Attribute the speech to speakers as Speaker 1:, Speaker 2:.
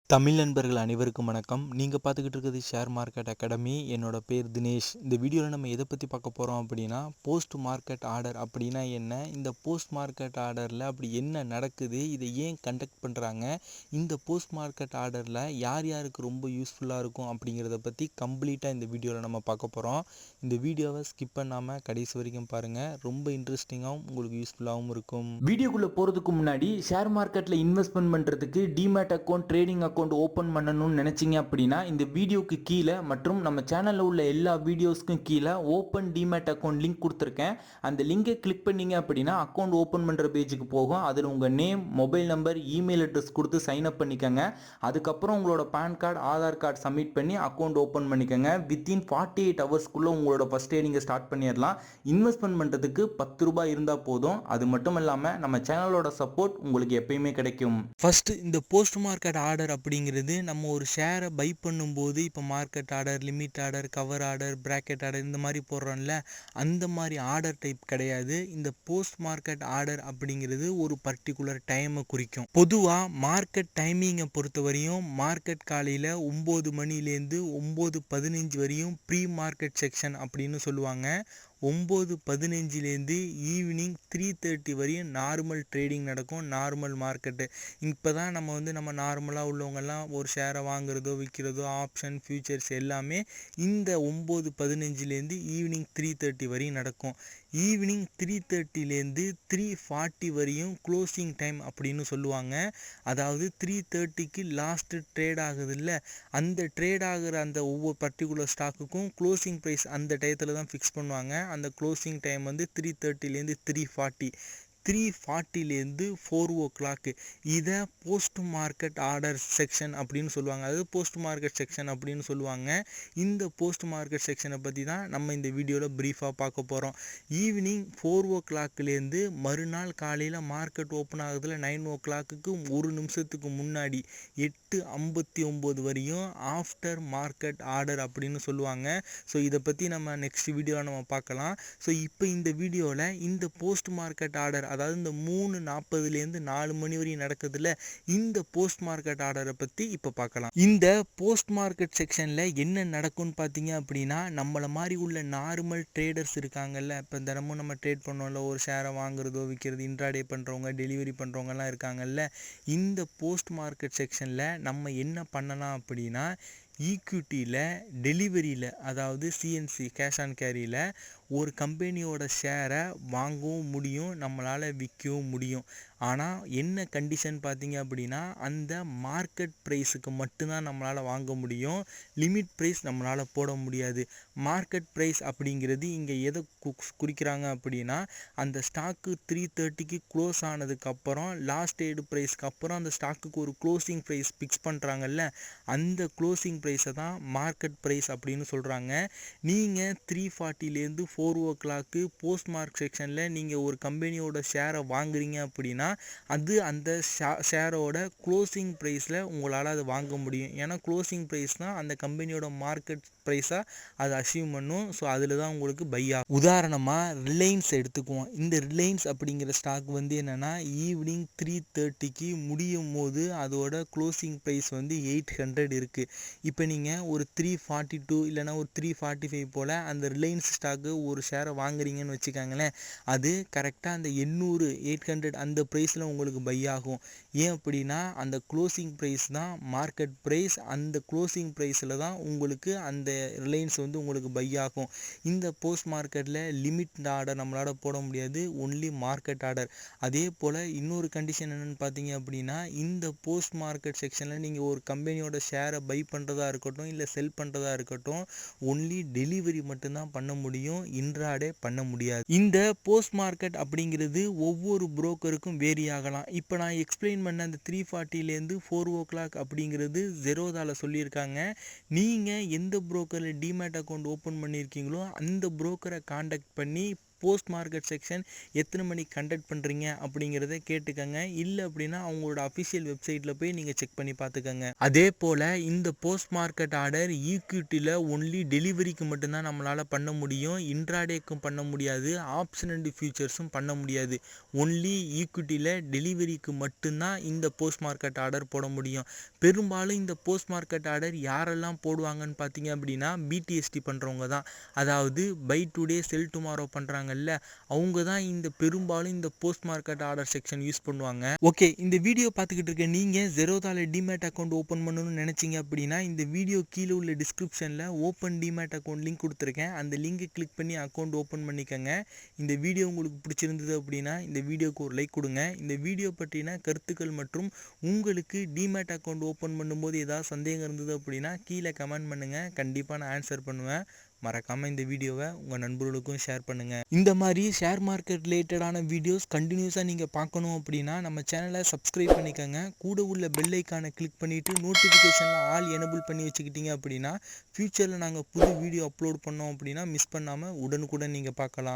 Speaker 1: தமிழ் நண்பர்கள் அனைவருக்கும் வணக்கம். நீங்கள் பார்த்துக்கிட்டு இருக்கிறது ஷேர் மார்க்கெட் அகாடமி. என்னோட பேர் தினேஷ். இந்த வீடியோவில் நம்ம எதை பற்றி பார்க்க போகிறோம் அப்படின்னா, போஸ்ட் மார்க்கெட் ஆர்டர் அப்படின்னா என்ன, இந்த போஸ்ட் மார்க்கெட் ஆர்டரில் அப்படி என்ன நடக்குது, இதை ஏன் கண்டக்ட் பண்ணுறாங்க, இந்த போஸ்ட் மார்க்கெட் ஆர்டரில் யார் யாருக்கு ரொம்ப யூஸ்ஃபுல்லாக இருக்கும் அப்படிங்கிறத பற்றி கம்ப்ளீட்டாக இந்த வீடியோவில் நம்ம பார்க்க போகிறோம். இந்த வீடியோவை ஸ்கிப் பண்ணாமல் கடைசி வரைக்கும் பாருங்கள். ரொம்ப இன்ட்ரெஸ்டிங்காகவும் உங்களுக்கு யூஸ்ஃபுல்லாகவும் இருக்கும்.
Speaker 2: வீடியோக்குள்ளே போகிறதுக்கு முன்னாடி ஷேர் மார்க்கெட்டில் இன்வெஸ்ட்மெண்ட் பண்ணுறதுக்கு demat account, trading account open பண்ணணும்னு நினச்சிங்க அப்படின்னா இந்த வீடியோக்கு கீழே மற்றும் நம்ம சேனலில் உள்ள எல்லா வீடியோஸ்க்கும் கீழே ஓப்பன் டிமேட் அக்கௌண்ட் லிங்க் கொடுத்துருக்கேன். அந்த லிங்கை கிளிக் பண்ணிங்க அப்படின்னா அக்கௌண்ட் ஓப்பன் பண்ணுற பேஜுக்கு போகும். அதில் உங்கள் name, mobile number, email address கொடுத்து சைன் அப் பண்ணிக்கோங்க. அதுக்கப்புறம் உங்களோட PAN card, Aadhaar card submit பண்ணி அக்கௌண்ட் ஓப்பன் பண்ணிக்கோங்க. வித்தின் 48 ஹவர்ஸ்க்குள்ளே உங்களோட ஃபஸ்ட் ட்ரேடிங்கை ஸ்டார்ட் பண்ணிடலாம். இன்வெஸ்ட்மெண்ட் பண்ணுறதுக்கு 10 ரூபாய் இருந்தால் போதும். அது மட்டும் இல்லாமல் நம்ம சேனலோட சப்போர்ட் உங்களுக்கு எப்பயுமே கிடைக்கும்.
Speaker 1: ஃபஸ்ட்டு இந்த போஸ்ட் மார்க்கெட் ஆர்டர் அப்படிங்கிறது நம்ம ஒரு ஷேரை பை பண்ணும்போது, இப்போ market order, limit order, cover order, bracket order இந்த மாதிரி போடுறோம்ல, அந்த மாதிரி ஆர்டர் டைப் கிடையாது. இந்த போஸ்ட் மார்க்கெட் ஆர்டர் அப்படிங்கிறது ஒரு பர்டிகுலர் டைமை குறிக்கும். பொதுவாக மார்க்கெட் டைமிங்கை பொறுத்த வரையும் மார்க்கெட் காலையில் 9 மணிலேருந்து 9:15 வரையும் ப்ரீ மார்க்கெட் செக்ஷன் அப்படின்னு சொல்லுவாங்க. 9:15லேருந்து ஈவினிங் 3:30 வரையும் நார்மல் ட்ரேடிங் நடக்கும். நார்மல் மார்க்கெட்டு இப்போ தான் நம்ம நார்மலாக உள்ளவங்கெல்லாம் ஒரு ஷேரை வாங்குறதோ விற்கிறதோ, ஆப்ஷன், ஃபியூச்சர்ஸ் எல்லாமே இந்த 9:15லேருந்து ஈவினிங் 3:30 வரையும் நடக்கும். ஈவினிங் 3:30லேருந்து 3:40 வரையும் க்ளோசிங் டைம் அப்படின்னு சொல்லுவாங்க. அதாவது 3:30க்கு லாஸ்ட்டு ட்ரேட் ஆகுதுல்ல, அந்த ட்ரேட் ஆகிற அந்த ஒவ்வொரு பர்டிகுலர் ஸ்டாக்குக்கும் க்ளோசிங் ப்ரைஸ் அந்த டயத்தில் தான் ஃபிக்ஸ் பண்ணுவாங்க. அந்த க்ளோசிங் டைம் 3:30லேருந்து 3:40, 3:40லேருந்து 4 இதை போஸ்ட் மார்க்கெட் ஆர்டர் செக்ஷன் அப்படின்னு சொல்லுவாங்க. அதாவது போஸ்ட் மார்க்கெட் செக்ஷன் அப்படின்னு சொல்லுவாங்க. இந்த போஸ்ட் மார்க்கெட் செக்ஷனை பற்றி தான் நம்ம இந்த வீடியோவில் ப்ரீஃபாக பார்க்க போகிறோம். ஈவினிங் 4 மறுநாள் காலையில் மார்க்கெட் ஓப்பன் ஆகுதுல 9 ஒரு நிமிஷத்துக்கு முன்னாடி 8:59 வரையும் ஆஃப்டர் மார்க்கெட் ஆர்டர் அப்படின்னு சொல்லுவாங்க. ஸோ இதை பற்றி நம்ம நெக்ஸ்ட் வீடியோவில் நம்ம பார்க்கலாம். ஸோ இப்போ இந்த வீடியோவில் இந்த போஸ்ட் மார்க்கெட் ஆர்டர், அதாவது இந்த 3:40லேருந்து 4 மணி வரையும் நடக்குதுல்ல, இந்த போஸ்ட் மார்க்கெட் ஆர்டரை பற்றி இப்போ பார்க்கலாம். இந்த போஸ்ட் மார்க்கெட் செக்ஷனில் என்ன நடக்கும்னு பார்த்தீங்க அப்படின்னா, நம்மளை மாதிரி உள்ள நார்மல் ட்ரேடர்ஸ் இருக்காங்கல்ல, இப்போ தினமும் நம்ம ட்ரேட் பண்ணோம்ல, ஒரு ஷேரை வாங்குறதோ விற்கிறது, இன்ட்ராடே பண்ணுறவங்க, டெலிவரி பண்ணுறவங்கலாம் இருக்காங்கல்ல, இந்த போஸ்ட் மார்க்கெட் செக்ஷனில் நம்ம என்ன பண்ணலாம் அப்படின்னா, ஈக்விட்டியில், டெலிவரியில், அதாவது சிஎன்சி கேஷ் ஆன் கேரியில் ஒரு கம்பெனியோட ஷேரை வாங்கவும் முடியும், நம்மளால் விற்கவும் முடியும். ஆனால் என்ன கண்டிஷன் பார்த்தீங்க அப்படின்னா, அந்த மார்க்கெட் ப்ரைஸுக்கு மட்டும்தான் நம்மளால் வாங்க முடியும். லிமிட் ப்ரைஸ் நம்மளால் போட முடியாது. மார்க்கெட் ப்ரைஸ் அப்படிங்கிறது இங்கே எதை குறிக்கிறாங்க அப்படின்னா, அந்த ஸ்டாக்கு 3:30க்கு க்ளோஸ் ஆனதுக்கப்புறம் லாஸ்ட் எய்டு ப்ரைஸ்க்கு அப்புறம் அந்த ஸ்டாக்குக்கு ஒரு க்ளோசிங் ப்ரைஸ் ஃபிக்ஸ் பண்ணுறாங்கல்ல, அந்த க்ளோசிங் ப்ரைஸை தான் மார்க்கெட் ப்ரைஸ் அப்படின்னு சொல்கிறாங்க. நீங்கள் 3:40லேருந்து 4 போஸ்ட் மார்க் செக்ஷனில் நீங்கள் ஒரு கம்பெனியோட ஷேரை வாங்குறீங்க அப்படின்னா, அது அந்த ஷேரோட க்ளோசிங் ப்ரைஸில் உங்களால் அதை வாங்க முடியும். ஏன்னா க்ளோசிங் ப்ரைஸ் தான் அந்த கம்பெனியோட மார்க்கெட் ப்ரைஸாக அதை அச்சீவ் பண்ணும். ஸோ அதில் தான் உங்களுக்கு பை ஆகும். உதாரணமாக ரிலையன்ஸ் எடுத்துக்குவோம். இந்த ரிலையன்ஸ் அப்படிங்கிற ஸ்டாக் என்னென்னா, ஈவினிங் 3:30க்கு முடியும் போது அதோட க்ளோசிங் ப்ரைஸ் 800 இருக்குது. இப்போ நீங்கள் ஒரு 342 இல்லைனா ஒரு 345 போல் அந்த ரிலையன்ஸ் ஸ்டாக்கு ஒரு ஷேரை வாங்குறீங்கன்னு வச்சுக்காங்களேன், அது கரெக்டாக அந்த 800 அந்த ப்ரைஸில் உங்களுக்கு பை ஆகும். ஏன் அப்படின்னா, அந்த க்ளோசிங் ப்ரைஸ் தான் மார்க்கெட் ப்ரைஸ். அந்த க்ளோசிங் ப்ரைஸில் தான் உங்களுக்கு அந்த ரிலையன்ஸ் உங்களுக்கு பை ஆகும். இந்த போஸ்ட் மார்க்கெட்டில் லிமிட் ஆர்டர் நம்மளால் போட முடியாது, ஒன்லி மார்க்கெட் ஆர்டர். அதே போல் இன்னொரு கண்டிஷன் என்னென்னு பார்த்தீங்க அப்படின்னா, இந்த போஸ்ட் மார்க்கெட் செக்ஷனில் நீங்கள் ஒரு கம்பெனியோட ஷேரை பை பண்ணுறதா இருக்கட்டும், இல்லை செல் பண்ணுறதா இருக்கட்டும், ஒன்லி டெலிவரி மட்டும்தான் பண்ண முடியும், இன்ட்ராடே பண்ண முடியாது. இந்த போஸ்ட் மார்க்கெட் அப்படிங்கிறது ஒவ்வொரு புரோக்கருக்கும் வேரி ஆகலாம். இப்போ நான் எக்ஸ்பிளைன் பண்ண அந்த 3:40லேருந்து 4 அப்படிங்கிறது zerodhaல சொல்லியிருக்காங்க. நீங்கள் எந்த புரோக்கரில் டிமேட் அக்கௌண்ட் ஓப்பன் பண்ணியிருக்கீங்களோ அந்த புரோக்கரை காண்டாக்ட் பண்ணி போஸ்ட் மார்க்கெட் செக்ஷன் எத்தனை மணிக்கு கண்டக்ட் பண்ணுறீங்க அப்படிங்கிறத கேட்டுக்கங்க. இல்லை அப்படின்னா அவங்களோட அஃபிஷியல் வெப்சைட்டில் போய் நீங்கள் செக் பண்ணி பார்த்துக்கங்க. அதே போல் இந்த போஸ்ட் மார்க்கெட் ஆர்டர் ஈக்விட்டியில் ஒன்லி டெலிவரிக்கு மட்டும்தான் நம்மளால் பண்ண முடியும். இன்ட்ராடேக்கும் பண்ண முடியாது, ஆப்ஷன் அண்ட் ஃபியூச்சர்ஸும் பண்ண முடியாது. ஒன்லி ஈக்விட்டியில் டெலிவரிக்கு மட்டும்தான் இந்த போஸ்ட் மார்க்கெட் ஆர்டர் போட முடியும். பெரும்பாலும் இந்த போஸ்ட் மார்க்கெட் ஆர்டர் யாரெல்லாம் போடுவாங்கன்னு பார்த்தீங்க அப்படின்னா பிடிஎஸ்டி பண்ணுறவங்க தான். அதாவது பை டுடே செல் டுமாரோ பண்ணுறாங்கல்ல, அவங்க தான் இந்த பெரும்பாலும் இந்த post market order section use பண்ணுவாங்க. ஓகே, இந்த வீடியோ பார்த்துக்கிட்டு இருக்க நீங்கள் ஜெரோதாவில் டிமேட் அக்கௌண்ட் ஓப்பன் பண்ணணும்னு நினச்சிங்க அப்படின்னா இந்த வீடியோ கீழே உள்ள டிஸ்கிரிப்ஷனில் ஓப்பன் டிமேட் அக்கௌண்ட் லிங்க் கொடுத்துருக்கேன். அந்த லிங்கை கிளிக் பண்ணி அக்கௌண்ட் ஓப்பன் பண்ணிக்கோங்க. இந்த வீடியோ உங்களுக்கு பிடிச்சிருந்தது அப்படின்னா இந்த வீடியோக்கு ஒரு லைக் கொடுங்க. இந்த வீடியோ பற்றின கருத்துக்கள் மற்றும் உங்களுக்கு டிமேட் அக்கௌண்ட் ஓப்பன் பண்ணும்போது ஏதாவது சந்தேகம் இருந்தது அப்படின்னா கீழே கமெண்ட் பண்ணுங்கள். கண்டிப்பாக நான் ஆன்சர் பண்ணுவேன். மறக்காமல் இந்த வீடியோவை உங்கள் நண்பர்களுக்கும் ஷேர் பண்ணுங்கள். இந்த மாதிரி ஷேர் மார்க்கெட் ரிலேட்டடான வீடியோஸ் கண்டினியூஸாக நீங்கள் பார்க்கணும் அப்படின்னா நம்ம சேனலை சப்ஸ்கிரைப் பண்ணிக்கோங்க. கூட உள்ள பெல் ஐக்கானை கிளிக் பண்ணிவிட்டு நோட்டிஃபிகேஷனில் ஆல் எனேபிள் பண்ணி வச்சுக்கிட்டீங்க அப்படின்னா ஃப்யூச்சரில் நாங்கள் புது வீடியோ அப்லோட் பண்ணோம் அப்படின்னா மிஸ் பண்ணாமல் உடனுக்குடன் நீங்கள் பார்க்கலாம்.